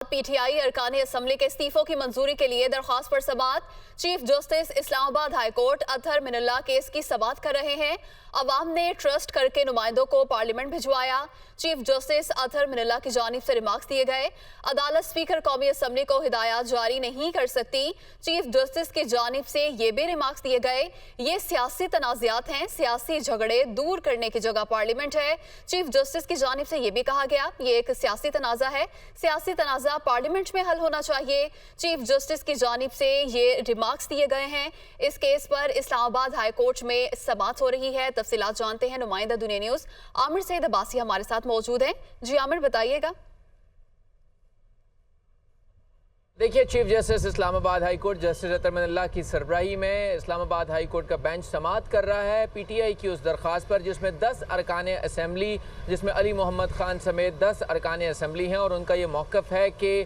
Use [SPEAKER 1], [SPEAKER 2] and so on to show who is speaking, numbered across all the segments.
[SPEAKER 1] PTI अरकान assembly के इस्तीफों की मंजूरी के लिए दरख्वास्त पर समाअत। Chief justice Islamabad high court Athar Minallah case की समाअत कर रहे हैं। अवाम ने ट्रस्ट करके नुमाइंदों को पार्लियामेंट भिजवाया। चीफ जस्टिस अतहर मिनल्ला की जानिब से रिमार्क्स दिए गए। अदालत स्पीकर कौमी असम्बली को हिदायत जारी नहीं कर सकती। चीफ जस्टिस की जानिब से ये भी रिमार्क्स दिए गए, ये सियासी तनाज़ात हैं, सियासी झगड़े दूर करने की जगह पार्लियामेंट है। चीफ जस्टिस की जानिब से ये भी कहा गया, ये एक सियासी तनाज़ा है, सियासी तनाज़ा पार्लियामेंट में हल होना चाहिए। चीफ जस्टिस की जानिब से ये रिमार्क्स दिए गए हैं। इस केस पर इस्लामाबाद हाई कोर्ट में समाअत हो रही है। तफसीलात जानते हैं नुमाइंदा दुनिया न्यूज़ आमिर सईद अब्बासी हमारे साथ मौजूद हैं। जी आमिर, बताइएगा।
[SPEAKER 2] देखिए, chief justice Islamabad high court justice Athar Minallah की सरबराही में इस्लामाबाद हाई कोर्ट का बेंच समाअत कर रहा है पीटीआई की उस दरख्वास्त पर जिसमें 10 अरकान असम्बली, जिसमें अली मोहम्मद खान समेत 10 अरकान असम्बली हैं और उनका ये मौक़िफ़ है कि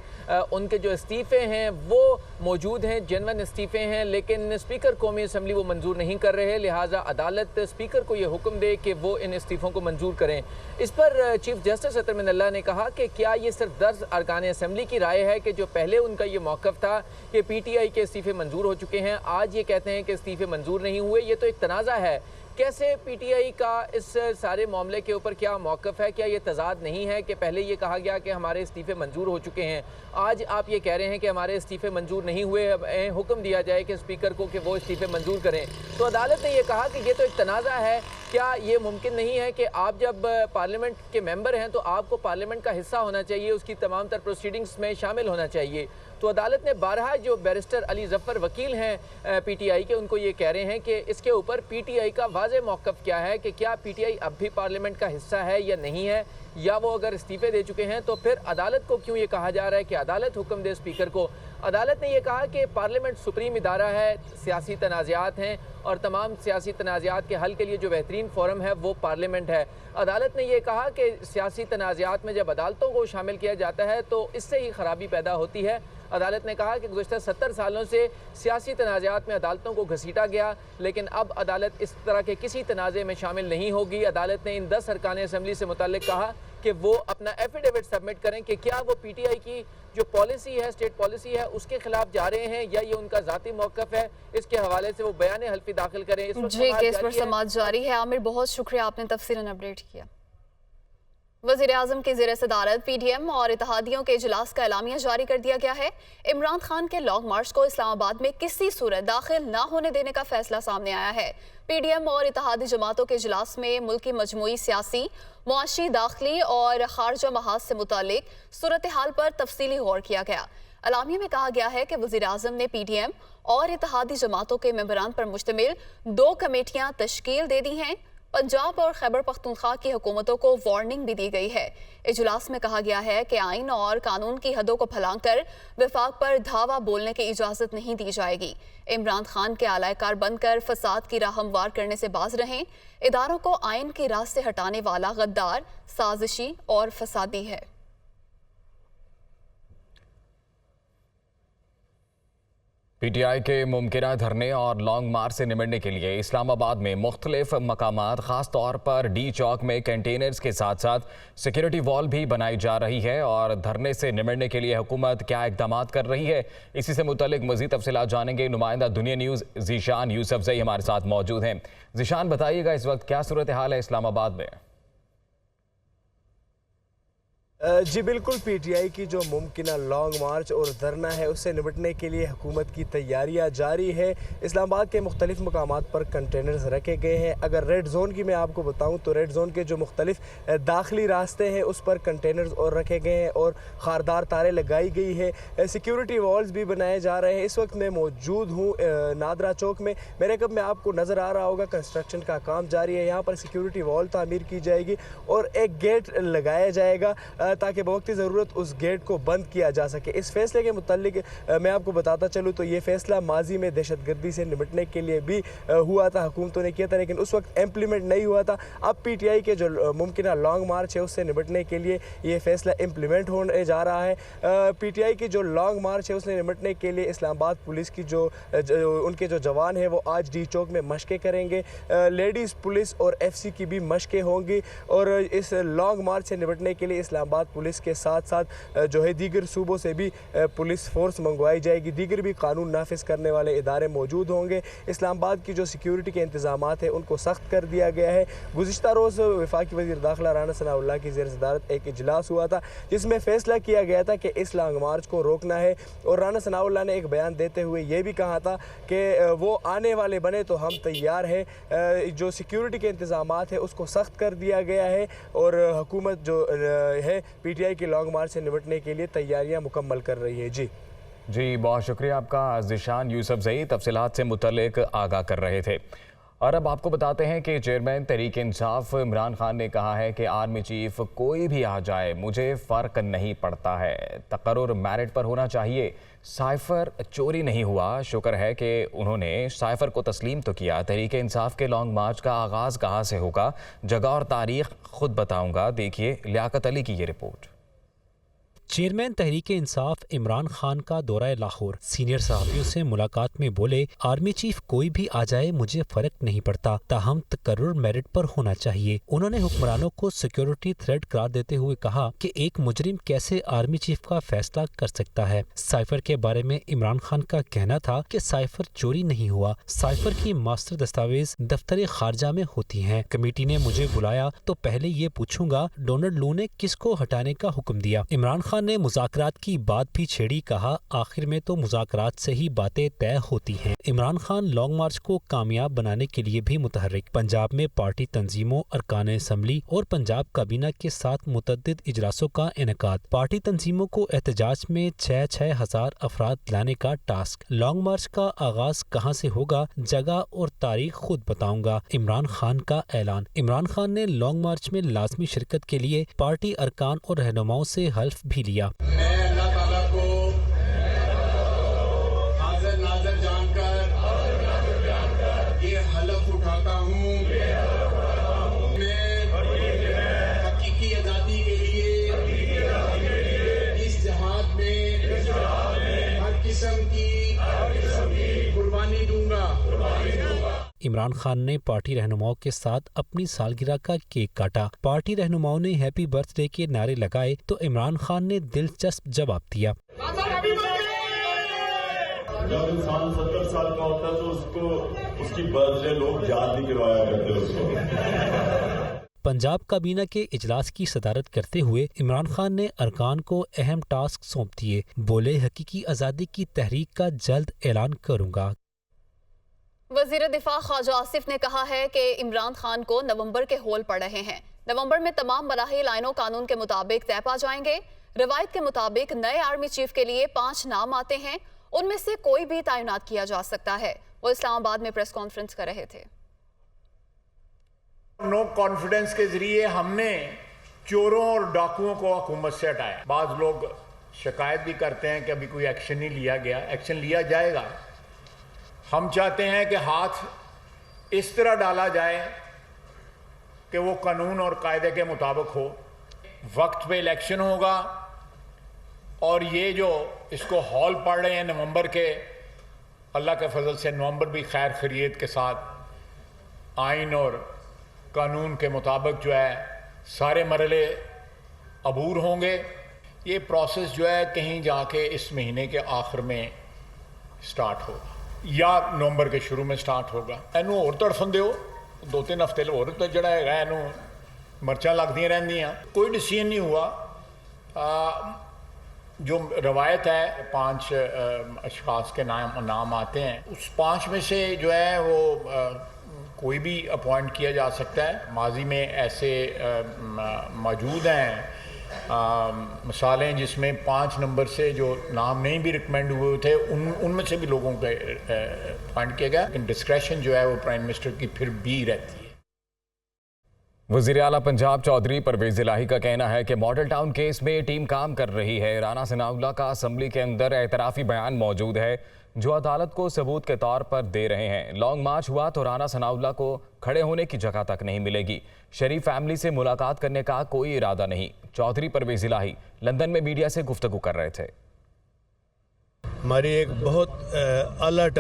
[SPEAKER 2] उनके जो इस्तीफ़े हैं वो मौजूद हैं, जेन्युइन इस्तीफ़े हैं, लेकिन स्पीकर कौमी असम्बली वो मंजूर नहीं कर रहे। लिहाजा अदालत स्पीकर को ये हुक्म दे कि वो इन इस्तीफ़ों को मंजूर करें। इस पर चीफ जस्टिस अतहर मिनल्ला ने कहा कि क्या ये सिर्फ 10 अरकान असम्बली की राय है कि जो पहले उनका ये मौक़िफ़ था कि पीटीआई के इस्तीफ़े मंजूर हो चुके हैं, आज ये कहते हैं कि इस्तीफ़े मंजूर नहीं हुए। ये तो एक तनाज़ा है। कैसे पीटीआई का इस सारे मामले के ऊपर क्या मौक़िफ़ है? क्या ये तज़ाद नहीं है कि पहले ये कहा गया कि हमारे इस्तीफ़े मंजूर हो चुके हैं, आज आप ये कह रहे हैं कि हमारे इस्तीफ़े मंजूर नहीं हुए, हुक्म दिया जाए कि स्पीकर को कि वो इस्तीफ़े मंजूर करें? तो अदालत ने यह कहा कि ये तो एक तनाज़ा है। क्या ये मुमकिन नहीं है कि आप जब पार्लियामेंट के मेंबर हैं तो आपको पार्लियामेंट का हिस्सा होना चाहिए, उसकी तमाम तर प्रोसीडिंग्स में शामिल होना चाहिए? तो अदालत ने बारहा जो बैरिस्टर अली जफ़र वकील हैं पीटीआई के, उनको ये कह रहे हैं कि इसके ऊपर पीटीआई का वाज़े मौक़िफ़ क्या है कि क्या पीटीआई अब भी पार्लियामेंट का हिस्सा है या नहीं है, या वो अगर इस्तीफ़े दे चुके हैं तो फिर अदालत को क्यों ये कहा जा रहा है कि अदालत हुक्म दे स्पीकर को? अदालत ने यह कहा कि पार्लियामेंट सुप्रीम इदारा है, सियासी तनाज़ात हैं और तमाम सियासी तनाज़ात के हल के लिए जो बेहतरीन फोरम है वो पार्लियामेंट है। अदालत ने यह कहा कि सियासी तनाज़ात में जब अदालतों को शामिल किया जाता है तो इससे ही ख़राबी पैदा होती है। अदालत ने कहा कि गुज़श्ता 70 सालों से सियासी तनाज़ात में अदालतों को घसीटा गया, लेकिन अब अदालत इस तरह के किसी तनाज़े में शामिल नहीं होगी। अदालत ने इन 10 अरकान असम्बली से मुताल्लिक़ कहा कि वो अपना एफिडेविट सबमिट करें कि क्या वो पीटीआई की जो पॉलिसी है, स्टेट पॉलिसी है, उसके खिलाफ जा रहे हैं या ये उनका ज़ाती मौक़िफ़ है। इसके हवाले से वो बयान हल्फी दाखिल करें। इस
[SPEAKER 1] जी, केस पर समाअत जारी है। आमिर, बहुत शुक्रिया, आपने तफसीलन अपडेट किया। वज़ीर-ए-आज़म की ज़ेर सदारत पीडीएम और इत्तेहादियों के इजलास का एलामिया जारी कर दिया गया है। इमरान खान के लॉन्ग मार्च को इस्लामाबाद में किसी सूरत दाखिल न होने देने का फैसला सामने आया है। पीडीएम और इत्तेहादी जमातों के इजलास में मुल्क की मजमूई सियासी, मुआशी, दाखिली और खारजा महाज से मुतालिक सूरत हाल पर तफसीली गौर किया गया। एलामिया में कहा गया है कि वज़ीर-ए-आज़म ने पीडीएम और इत्तेहादी जमातों के मेंबरान पर मुश्तमिल 2 कमेटियां तश्कील दे दी हैं। पंजाब और खैबर पख्तूनख्वा की हुकूमतों को वार्निंग भी दी गई है। इजलास में कहा गया है कि आइन और कानून की हदों को फलांकर विफाक पर धावा बोलने की इजाज़त नहीं दी जाएगी। इमरान खान के आलाकार बनकर फसाद की राह हमवार करने से बाज रहें। इदारों को आइन की राह से हटाने वाला गद्दार, साजिशी और फसादी है।
[SPEAKER 3] पीटीआई के मुमकिना धरने और लॉन्ग मार्च से निमटने के लिए इस्लामाबाद में मुख्तलिफ मकामात, खास तौर पर डी चौक में कंटेनर्स के साथ साथ सिक्योरिटी वॉल भी बनाई जा रही है। और धरने से निमटने के लिए हुकूमत क्या इक़दामात कर रही है, इसी से मुतल्लिक मज़ीद तफसीलात जानेंगे। नुमाइंदा दुनिया न्यूज़ ज़ीशान यूसुफज़ई हमारे साथ मौजूद हैं। ज़ीशान, बताइएगा इस वक्त क्या सूरत हाल है इस्लामाबाद में?
[SPEAKER 4] जी बिल्कुल, पीटीआई की जो मुमकिना लॉन्ग मार्च और धरना है उससे निपटने के लिए हुकूमत की तैयारियां जारी है। इस्लामाबाद के मुख्तलिफ मकामात पर कंटेनर्स रखे गए हैं। अगर रेड जोन की मैं आपको बताऊं तो रेड जोन के जो मुख्तलिफ दाखिली रास्ते हैं उस पर कंटेनर्स और रखे गए हैं और खारदार तारें लगाई गई है। सिक्योरिटी वॉल्स भी बनाए जा रहे हैं। इस वक्त मैं मौजूद हूँ नादरा चौक में। मेरे कब में आपको नज़र आ रहा होगा कंस्ट्रक्शन का काम जारी है। यहाँ पर सिक्योरिटी वॉल तामीर की जाएगी और एक गेट लगाया जाएगा ताकि बवक्ती ज़रूरत उस गेट को बंद किया जा सके। इस फैसले के मुतालिक मैं आपको बताता चलूँ तो ये फ़ैसला माजी में दहशतगर्दी से निपटने के लिए भी हुआ था, हुकूमतों ने किया था, लेकिन उस वक्त इम्प्लीमेंट नहीं हुआ था। अब पीटीआई के जो मुमकिना लॉन्ग मार्च है उससे निपटने के लिए ये फ़ैसला इम्प्लीमेंट होने जा रहा है। पीटीआई की जो लॉन्ग मार्च है उससे निपटने के लिए इस्लामाबाद पुलिस की जो उनके जो जवान हैं वो आज डी चौक में मशक़ें करेंगे। लेडीज़ पुलिस और एफसी की भी मशक़ें होंगी और इस लॉन्ग मार्च से निपटने के लिए इस्लामाबाद इस्लामाबाद पुलिस के साथ साथ जो है दीगर सूबों से भी पुलिस फोर्स मंगवाई जाएगी, दीगर भी कानून नाफिज करने वाले इदारे मौजूद होंगे। इस्लामाबाद की जो सिक्योरिटी के इंतजाम हैं उनको सख्त कर दिया गया है। गुज़िश्ता रोज़ वफाकी वज़ीर दाखिला राना सनाउल्लाह की ज़ेर सदारत एक इजलास हुआ था जिसमें फैसला किया गया था कि इस लॉन्ग मार्च को रोकना है, और राना सनाउल्लाह ने एक बयान देते हुए ये भी कहा था कि वो आने वाले बने तो हम तैयार हैं। जो सिक्योरिटी के इंतजाम है उसको सख्त कर दिया गया है और हुकूमत जो है PTI के लॉन्ग मार्च से निपटने के लिए तैयारियां मुकम्मल कर रही है। जी
[SPEAKER 3] बहुत शुक्रिया आपका ज़िशान यूसुफज़ई, तफसीलात से मुतल्लिक आगाह कर रहे थे। और अब आपको बताते हैं कि चेयरमैन तहरीक इंसाफ इमरान खान ने कहा है कि आर्मी चीफ कोई भी आ जाए मुझे फ़र्क नहीं पड़ता है, तकर्रुर मेरिट पर होना चाहिए, साइफर चोरी नहीं हुआ। शुक्र है कि उन्होंने साइफर को तस्लीम तो किया। तहरीक इंसाफ के लॉन्ग मार्च का आगाज़ कहाँ से होगा, जगह और तारीख खुद बताऊंगा। देखिए लियाकत अली की ये रिपोर्ट।
[SPEAKER 5] चेयरमैन तहरीक इंसाफ इमरान खान का दौरा लाहौर। सीनियर सहाफ़ियों से मुलाकात में बोले, आर्मी चीफ कोई भी आ जाए मुझे फर्क नहीं पड़ता, ताहम तकर्रुर मेरिट पर होना चाहिए। उन्होंने हुक्मरानों को सिक्योरिटी थ्रेट करार देते हुए कहा कि एक मुजरिम कैसे आर्मी चीफ का फैसला कर सकता है। साइफर के बारे में इमरान खान का कहना था कि साइफर चोरी नहीं हुआ, साइफर की मास्टर दस्तावेज दफ्तर खारजा में होती हैं। कमेटी ने मुझे बुलाया तो पहले ये पूछूंगा डोनाल्ड लू ने किसको हटाने का हुक्म दिया। इमरान खान ने मुज़ाकरात की बात भी छेड़ी, कहा आखिर में तो मुज़ाकरात से ही बातें तय होती हैं। इमरान खान लॉन्ग मार्च को कामयाब बनाने के लिए भी मुतहर्रिक। पंजाब में पार्टी तंजीमों, अरकान असम्बली और पंजाब काबीना के साथ मुतअद्दिद इजलासों का इनेकाद। पार्टी तंजीमों को एहतजाज में 6,000 अफराद लाने का टास्क। लॉन्ग मार्च का आगाज कहाँ से होगा, जगह और तारीख खुद बताऊंगा। इमरान खान का ऐलान। इमरान खान ने लॉन्ग मार्च में लाजमी शिरकत के लिए पार्टी अरकान और रहनुमाओं से हल्फ भी लिया।
[SPEAKER 6] मैं अल्लाह ताला को हाज़िर नाज़िर जानकर ये हलफ उठाता हूँ, मैं हकीकी आज़ादी के लिए इस जहाद में हर किस्म की कुर्बानी दूंगा।
[SPEAKER 5] इमरान खान ने पार्टी रहनुमाओं के साथ अपनी सालगिरह का केक काटा। पार्टी रहनुमाओं ने हैप्पी बर्थडे के नारे लगाए तो इमरान खान ने दिलचस्प जवाब दिया।
[SPEAKER 7] जब इंसान 70 साल का होता है तो उसको उसकी बर्थडे लोग याद नहीं करवाया करते उसको।
[SPEAKER 5] पंजाब काबीना के इजलास की सदारत करते हुए इमरान खान ने अरकान को अहम टास्क सौंप दिए। बोले हकीकी आज़ादी की तहरीक का जल्द ऐलान करूंगा।
[SPEAKER 1] वज़ीर दिफा ख्वाजा आसिफ ने कहा है कि इमरान खान को नवंबर के होल पड़ रहे हैं। नवंबर में तमाम मराहिल आईनो कानून के मुताबिक तय पा जाएंगे। रवायत के मुताबिक नए आर्मी चीफ के लिए 5 नाम आते हैं, उनमें से कोई भी तैनात किया जा सकता है। वो इस्लामाबाद में प्रेस कॉन्फ्रेंस कर रहे थे।
[SPEAKER 6] नो कॉन्फिडेंस के जरिए हमने चोरों और डाकुओं को हुकूमत से हटाया। बाज़ लोग शिकायत भी करते हैं कि अभी कोई एक्शन नहीं लिया गया। एक्शन लिया जाएगा। हम चाहते हैं कि हाथ इस तरह डाला जाए कि वो कानून और कायदे के मुताबिक हो। वक्त पे इलेक्शन होगा और ये जो इसको हॉल पड़ रहे हैं नवंबर के, अल्लाह के फजल से नवंबर भी खैर खैरियत के साथ आइन और कानून के मुताबिक जो है सारे मरहले अबूर होंगे। ये प्रोसेस जो है कहीं जाके इस महीने के आखिर में स्टार्ट होगा या नवंबर के शुरू में स्टार्ट होगा। इनू और तड़फन दो 2-3 हफ्ते होर तो जड़ा है इनू मर्चा लगदियां रहंदियां। कोई डिसीजन नहीं हुआ। जो रवायत है 5 अशखास के नाम आते हैं। उस 5 में से जो है वो कोई भी अपॉइंट किया जा सकता है। माजी में ऐसे मौजूद हैं मिसालें जिसमें 5 नंबर से जो नाम नहीं भी रिकमेंड हुए थे उनमें से भी लोगों को अपॉइंट किया गया। लेकिन डिस्क्रेशन जो है वो प्राइम मिनिस्टर की फिर भी रहती है।
[SPEAKER 3] वज़ीर आला पंजाब चौधरी परवेज़ इलाही का कहना है कि मॉडल टाउन केस में टीम काम कर रही है। राना सनाउल्लाह का असम्बली के अंदर एतराफ़ी बयान मौजूद है जो अदालत को सबूत के तौर पर दे रहे हैं। लॉन्ग मार्च हुआ तो राना सनाउल्लाह को खड़े होने की जगह तक नहीं मिलेगी। शरीफ फैमिली से मुलाकात करने का कोई इरादा नहीं। चौधरी परवेज़ इलाही लंदन में मीडिया से गुफ्तगू कर रहे थे।
[SPEAKER 8] हमारी एक बहुत अलर्ट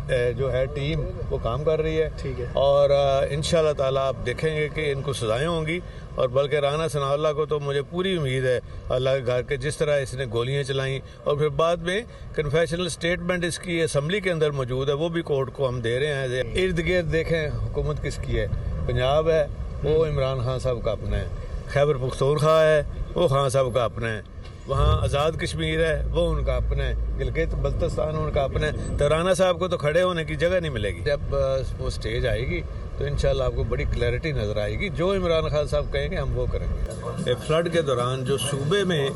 [SPEAKER 8] जो है टीम वो काम कर रही है।
[SPEAKER 4] ठीक है।
[SPEAKER 8] और इंशाल्लाह ताला आप देखेंगे कि इनको सजाएं होंगी। और बल्कि राना सनाउल्लाह को तो मुझे पूरी उम्मीद है अल्लाह के घर के, जिस तरह इसने गोलियां चलाई और फिर बाद में कन्फेशनल स्टेटमेंट इसकी असम्बली के अंदर मौजूद है, वो भी कोर्ट को हम दे रहे हैं। इर्द गिर्द देखें हुकूमत किसकी है। पंजाब है वो इमरान खान साहब का अपना है, खैबर पख्तूनख्वा है वो खान साहब का अपना है, वहाँ आज़ाद कश्मीर है वो उनका अपना है, गिलगित बल्तिस्तान उनका अपना है। तो राना साहब को तो खड़े होने की जगह नहीं मिलेगी। जब वो स्टेज आएगी तो इंशाल्लाह आपको बड़ी क्लैरिटी नज़र आएगी। जो इमरान खान साहब कहेंगे हम वो करेंगे। फ्लड के दौरान जो सूबे में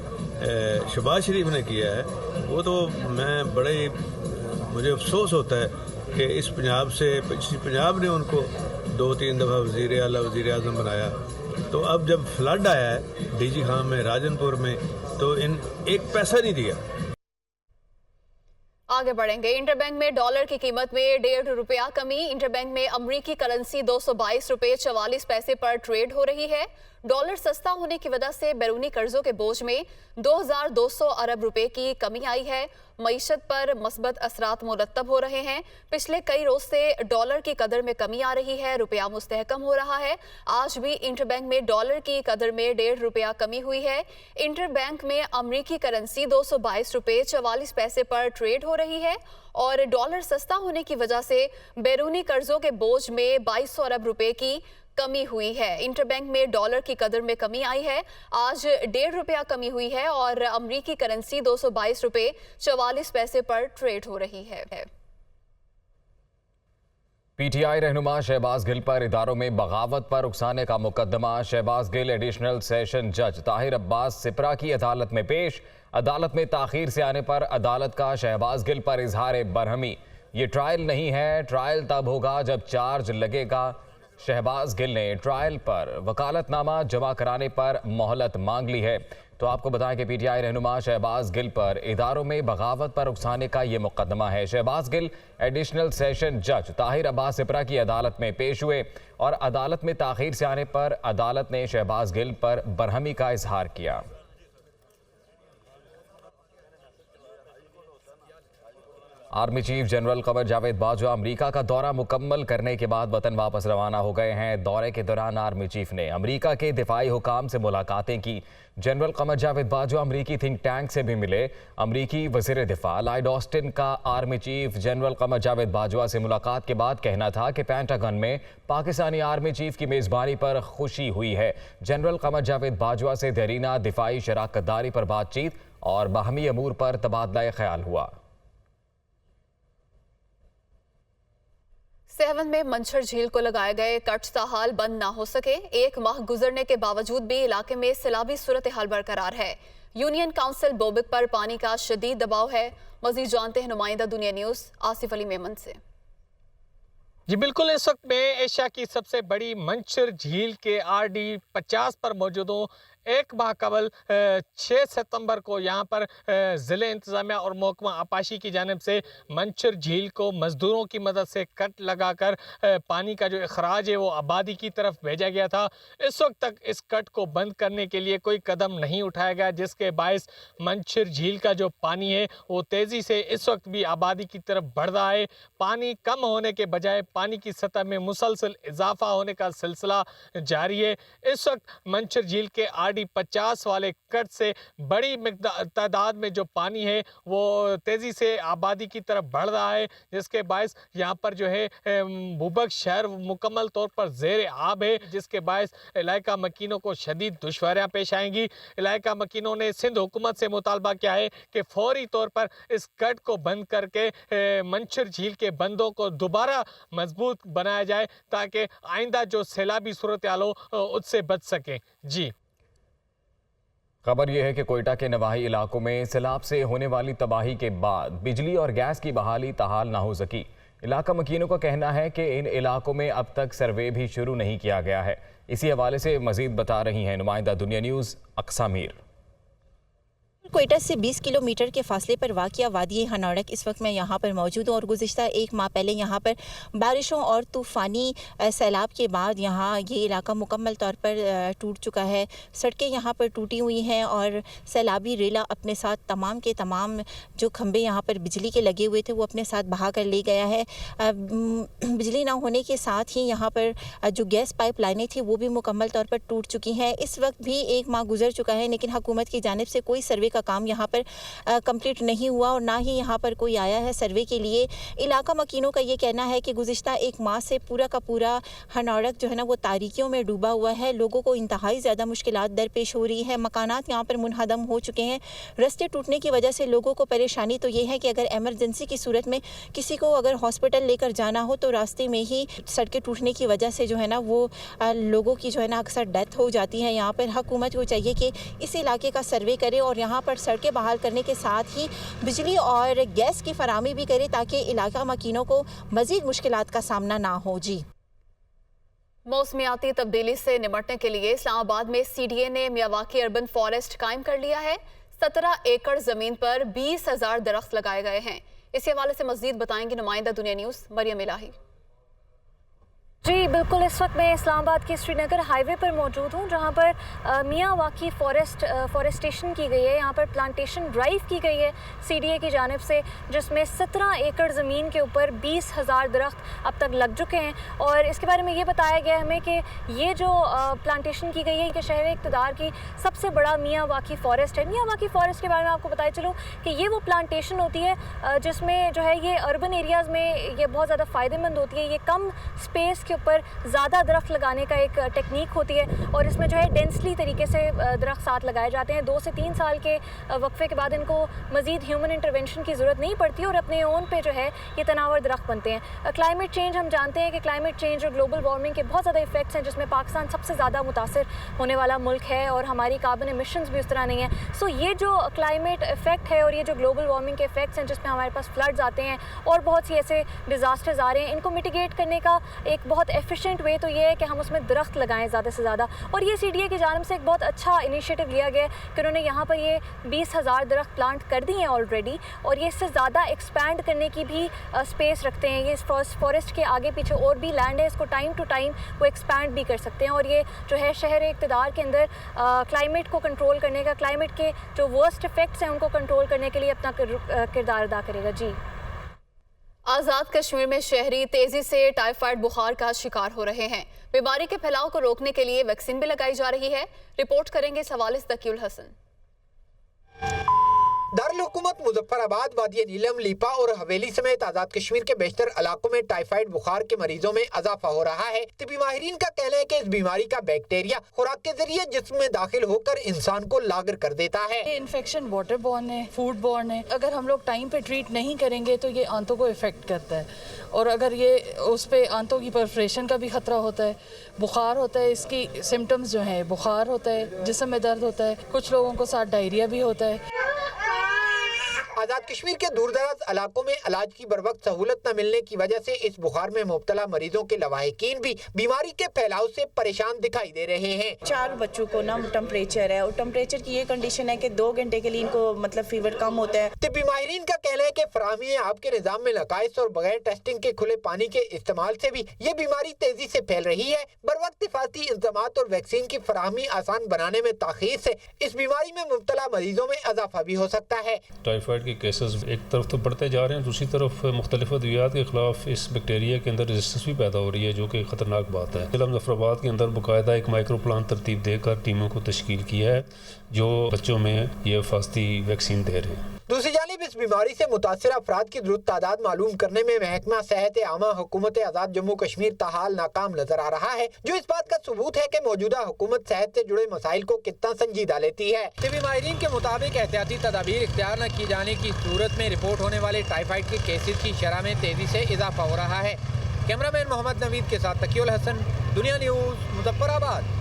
[SPEAKER 8] शहबाज शरीफ ने किया है वो तो मुझे अफसोस होता है कि इस पंजाब ने उनको 2-3 दफ़ा वज़ीर आला वज़ीर आज़म बनाया। तो अब जब फ्लड आया है डीजी खान में, राजनपुर में, तो इन एक पैसा नहीं दिया।
[SPEAKER 1] आगे बढ़ेंगे। इंटरबैंक में डॉलर की कीमत में 1.5 रुपया कमी। इंटरबैंक में अमरीकी करेंसी 222 रुपये 44 पैसे पर ट्रेड हो रही है। डॉलर सस्ता होने की वजह से बैरूनी कर्जों के बोझ में 2200 अरब रुपए की कमी आई है। मईशत पर मस्बत असरात मुरतब हो रहे हैं। पिछले कई रोज से डॉलर की कदर में कमी आ रही है, रुपया मुस्तहकम हो रहा है। आज भी इंटरबैंक में डॉलर की कदर में 1.5 रुपया कमी हुई है। इंटरबैंक में अमरीकी करेंसी 222 रुपये 44 पैसे पर ट्रेड हो रही है और डॉलर सस्ता होने की वजह से बैरूनी कर्जों के बोझ में 2200 अरब रुपए की कमी हुई है। इंटरबैंक में डॉलर की कदर में कमी आई है। आज 1.5 रुपया कमी हुई है और अमरीकी करेंसी 222 रुपये 44 पैसे पर ट्रेड हो रही है।
[SPEAKER 3] पीटीआई रहनुमा शहबाज गिल पर इदारों में बगावत पर उकसाने का मुकदमा। शहबाज गिल एडिशनल सेशन जज ताहिर अब्बास सिपरा की अदालत में पेश। अदालत में ताखीर से आने पर अदालत का शहबाज गिल पर इजहार बरहमी। ये ट्रायल नहीं है, ट्रायल तब होगा जब चार्ज लगेगा। शहबाज गिल ने ट्रायल पर वकालतनामा जमा कराने पर मोहलत मांग ली है। तो आपको बताएं कि पीटीआई रहनुमा शहबाज गिल पर इदारों में बगावत पर उकसाने का ये मुकदमा है। शहबाज गिल एडिशनल सेशन जज ताहिर अब्बास सिपरा की अदालत में पेश हुए और अदालत में ताखीर से आने पर अदालत ने शहबाज गिल पर बरहमी का इजहार किया। Army chief general Qamar Javed Bajwa America का दौरा मुकम्मल करने के बाद वतन वापस रवाना हो गए हैं। दौरे के दौरान आर्मी चीफ ने अमेरिका के दिफाई हुकाम से मुलाकातें की। जनरल कमर जावेद बाजवा अमेरिकी थिंक टैंक से भी मिले। अमेरिकी वज़ीर दिफा लॉयड ऑस्टिन का army chief general Qamar Javed Bajwa से मुलाकात के बाद कहना था कि पेंटागन में पाकिस्तानी आर्मी चीफ की मेज़बानी पर खुशी हुई है। जनरल कमर जावेद बाजवा से देरीना दिफाई शराकतदारी पर बातचीत और बाहमी अमूर पर तबादला ख्याल हुआ।
[SPEAKER 1] सहवन में मंछर झील को लगाए गए कट ताहाल बंद ना हो सके। 1 माह गुजरने के बावजूद भी इलाके में सैलाबी सूरत हाल बरकरार है। यूनियन काउंसिल बोबिक पर पानी का शदीद दबाव है। मजीद जानते हैं नुमाइंदा दुनिया न्यूज़ आसिफ अली मेमन से।
[SPEAKER 9] जी बिल्कुल, इस वक्त मैं एशिया की सबसे बड़ी मंछर झील के RD 50 पर मौजूद हूँ। 1 माह कबल 6 सितंबर को यहाँ पर ज़िले इंतज़ामिया और महकमा आपाशी की जानिब से मंछर झील को मज़दूरों की मदद से कट लगाकर पानी का जो अखराज है वो आबादी की तरफ भेजा गया था। इस वक्त तक इस कट को बंद करने के लिए कोई कदम नहीं उठाया गया, जिसके बायस मंछर झील का जो पानी है वो तेज़ी से इस वक्त भी आबादी की तरफ बढ़ रहा है। पानी कम होने के बजाय पानी की सतह में मुसलसल इजाफा होने का सिलसिला जारी है। इस वक्त मंछर झील के RD 50 वाले कट से बड़ी तादाद में जो पानी है वो तेज़ी से आबादी की तरफ बढ़ रहा है, जिसके बायस यहाँ पर जो है बुबक शहर मुकम्मल तौर पर ज़ेर आब है, जिसके बायस इलाका मकीनों को शदीद दुश्वारियाँ पेश आएंगी। इलाका मकीनों ने सिंध हुकूमत से मुतालबा किया है कि फौरी तौर पर इस कट को बंद करके मंछर झील के बंदों को दोबारा मजबूत बनाया जाए ताकि आइंदा जो सैलाबी सूरत हाल हो उससे बच सकें। जी,
[SPEAKER 3] खबर यह है कि कोयटा के नवाही इलाकों में सैलाब से होने वाली तबाही के बाद बिजली और गैस की बहाली ताहाल ना हो सकी। इलाका मकीनों का कहना है कि इन इलाकों में अब तक सर्वे भी शुरू नहीं किया गया है। इसी हवाले से मजीद बता रही हैं नुमाइंदा दुनिया न्यूज़ अक्सा मीर।
[SPEAKER 10] क्वेटा से 20 किलोमीटर के फासले पर वाक़िया वादी हनौड़क इस वक्त मैं यहाँ पर मौजूद हूँ और गुज़िश्ता एक माह पहले यहाँ पर बारिशों और तूफ़ानी सैलाब के बाद यहाँ ये इलाका मुकम्मल तौर पर टूट चुका है। सड़कें यहाँ पर टूटी हुई हैं और सैलाबी रेला अपने साथ तमाम के तमाम जो खंभे यहाँ पर बिजली के लगे हुए थे वो अपने साथ बहा कर ले गया है। बिजली ना होने के साथ ही यहाँ पर जो गैस पाइप लाइनें थी वो भी मुकम्मल तौर पर टूट चुकी हैं। इस वक्त भी एक माह गुजर चुका है लेकिन हुकूमत की जानिब से कोई सर्वे का काम यहाँ पर कंप्लीट नहीं हुआ और ना ही यहाँ पर कोई आया है सर्वे के लिए। इलाका मकीनों का ये कहना है कि गुज़िश्ता एक माह से पूरा का पूरा हनौड़क जो है ना वो तारीकियों में डूबा हुआ है। लोगों को इंतहाई ज़्यादा मुश्किलात दरपेश हो रही है। मकानात यहाँ पर मुनहदम हो चुके हैं। रास्ते टूटने की वजह से लोगों को परेशानी तो ये है कि अगर एमरजेंसी की सूरत में किसी को अगर हॉस्पिटल लेकर जाना हो तो रास्ते में ही सड़कें टूटने की वजह से जो है ना वो लोगों की जो है ना अक्सर डेथ हो जाती है। यहाँ पर हुकूमत को चाहिए कि इस इलाके का सर्वे करे और यहाँ पर सड़कें बहाल करने के साथ ही बिजली और गैस की फराहमी भी करे ताकि इलाका मकीनों को मज़ीद मुश्किलात का सामना ना हो। जी,
[SPEAKER 1] मौसमियाती तब्दीली से निपटने के लिए इस्लामाबाद में CDA ने मियावाकी अर्बन फॉरेस्ट कायम कर लिया है। 17 एकड़ जमीन पर 20,000 दरख्त लगाए गए हैं। इस हवाले से मज़ीद बताएंगे नुमाइंदा दुनिया न्यूज़ मरियम इलाही।
[SPEAKER 11] जी बिल्कुल, इस वक्त मैं इस्लामाबाद के श्रीनगर हाईवे पर मौजूद हूँ जहाँ पर मियावाकी फॉरेस्टेशन की गई है। यहाँ पर प्लांटेशन ड्राइव की गई है CDA की जानिब से जिसमें 17 एकड़ ज़मीन के ऊपर 20,000 दरख्त अब तक लग चुके हैं। और इसके बारे में ये बताया गया हमें कि ये जो प्लांटेशन की गई है कि शहर इक़्तिदार की सबसे बड़ा मियावाकी फॉरेस्ट है। मियावाकी फॉरेस्ट के बारे में आपको बताया चलूँ कि ये वो प्लांटेशन होती है जिसमें जो है ये अर्बन एरियाज़ में ये बहुत ज़्यादा फ़ायदेमंद होती है। ये कम स्पेस के ऊपर ज़्यादा दरख्त लगाने का एक टेक्निक होती है और इसमें जो है डेंसली तरीके से दरख्त साथ लगाए जाते हैं। 2 से 3 साल के वक्फे के बाद इनको मज़ीद ह्यूमन इंटरवेंशन की ज़रूरत नहीं पड़ती और अपने ओन पे जो है ये तनावर दरख्त बनते हैं। क्लाइमेट चेंज, हम जानते हैं कि क्लाइमेट चेंज और ग्लोबल वार्मिंग के बहुत ज़्यादा इफेक्ट्स हैं जिसमें पाकिस्तान सबसे ज़्यादा मुतासर होने वाला मुल्क है और हमारी कार्बन एमिशंस भी उस तरह नहीं है। सो ये जो क्लाइमेट इफेक्ट है और ये जो ग्लोबल वार्मिंग के इफेक्ट्स हैं जिसमें हमारे पास फ्लड्स आते हैं और बहुत सी ऐसे डिज़ास्टर्स आ रहे हैं, इनको मिटिगेट करने का एक बहुत एफिशिएंट वे तो ये है कि हम उसमें दरख्त लगाएं ज़्यादा से ज़्यादा। और ये CDA की जानिब से एक बहुत अच्छा इनिशिएटिव लिया गया कि उन्होंने यहाँ पर ये 20,000 दरख्त प्लांट कर दिए हैं ऑलरेडी और ये इससे ज़्यादा एक्सपैंड करने की भी स्पेस रखते हैं। ये फॉरेस्ट के आगे पीछे और भी लैंड है, इसको टाइम टू टाइम वो एक्सपैंड भी कर सकते हैं और ये जो है शहर इक़्तिदार के अंदर क्लाइमेट को कंट्रोल करने का, क्लाइमेट के जो वर्स्ट इफेक्ट्स हैं उनको कंट्रोल करने के लिए अपना किरदार अदा करेगा। जी,
[SPEAKER 1] आज़ाद कश्मीर में शहरी तेजी से टाइफाइड बुखार का शिकार हो रहे हैं। बीमारी के फैलाव को रोकने के लिए वैक्सीन भी लगाई जा रही है। रिपोर्ट करेंगे इस हवाले से तकीउल हसन।
[SPEAKER 12] दारुल हुकूमत मुजफ्फराबाद, वादी नीलम, लीपा और हवेली समेत आज़ाद कश्मीर के बेशतर इलाकों में टाइफाइड बुखार के मरीजों में इजाफा हो रहा है। तिबी माहिरीन का कहना है कि इस बीमारी का बैक्टीरिया खुराक के जरिए जिस्म में दाखिल होकर इंसान को लागर कर देता है।
[SPEAKER 13] ये इन्फेक्शन वाटर बॉर्न है, फूड बॉर्न है। अगर हम लोग टाइम पे ट्रीट नहीं करेंगे तो ये आंतों को इफेक्ट करता है और अगर ये उस पे आंतों की परफोरेशन का भी खतरा होता है। बुखार होता है, इसकी सिम्टम्स जो है बुखार होता है, जिस्म में दर्द होता है, कुछ लोगों को साथ डायरिया भी होता है।
[SPEAKER 12] आज़ाद कश्मीर के दूर दराज इलाकों में इलाज की बर वक्त सहूलत न मिलने की वजह से इस बुखार में मुब्तला मरीजों के लवाहिकीन भी बीमारी के फैलाव से परेशान दिखाई दे रहे हैं।
[SPEAKER 14] 4 बच्चों को ना टेम्परेचर है और टेम्परेचर की ये कंडीशन है कि 2 घंटे के लिए इनको मतलब फीवर कम होता है।
[SPEAKER 12] तिब्बी माहिरीन का कहना है कि फराहमी आपके निज़ाम में नकाइस और बगैर टेस्टिंग के खुले पानी के इस्तेमाल से भी ये बीमारी तेजी से फैल रही है। बर वक्त हिफाजती इंतजाम और वैक्सीन की फराहमी आसान बनाने में ताखीर से इस बीमारी में मुब्तला मरीजों में इजाफा भी हो सकता है।
[SPEAKER 15] टाइफाइड के केसेस एक तरफ तो बढ़ते जा रहे हैं, दूसरी तरफ मुख्तलिफ अद्वियात के खिलाफ इस बैक्टीरिया के अंदर रेजिस्टेंस भी पैदा हो रही है जो कि खतरनाक बात है। जिला मुजफ्फराबाद के अंदर बाकायदा एक माइक्रो प्लान तरतीब देकर टीमों को तश्कील किया है जो बच्चों में ये हिफाजती वैक्सीन दे रहे हैं।
[SPEAKER 12] दूसरी जानिब इस बीमारी से मुतासिर अफराद की दुरुस्त तादाद मालूम करने में महकमा सेहत आमा हुकूमत आज़ाद जम्मू कश्मीर ताहाल नाकाम नजर आ रहा है, जो इस बात का सबूत है कि मौजूदा हुकूमत सेहत से जुड़े मसाइल को कितना संजीदा लेती है। तिबी माहिरीन के मुताबिक एहतियाती तदाबीर इख्तियार न की जाने की सूरत में रिपोर्ट होने वाले टाइफाइड के केसेस की शरह में तेजी से इजाफा हो रहा है। कैमरामैन मोहम्मद नवीद के साथ तकीउल हसन, दुनिया न्यूज़, मुजफ्फराबाद।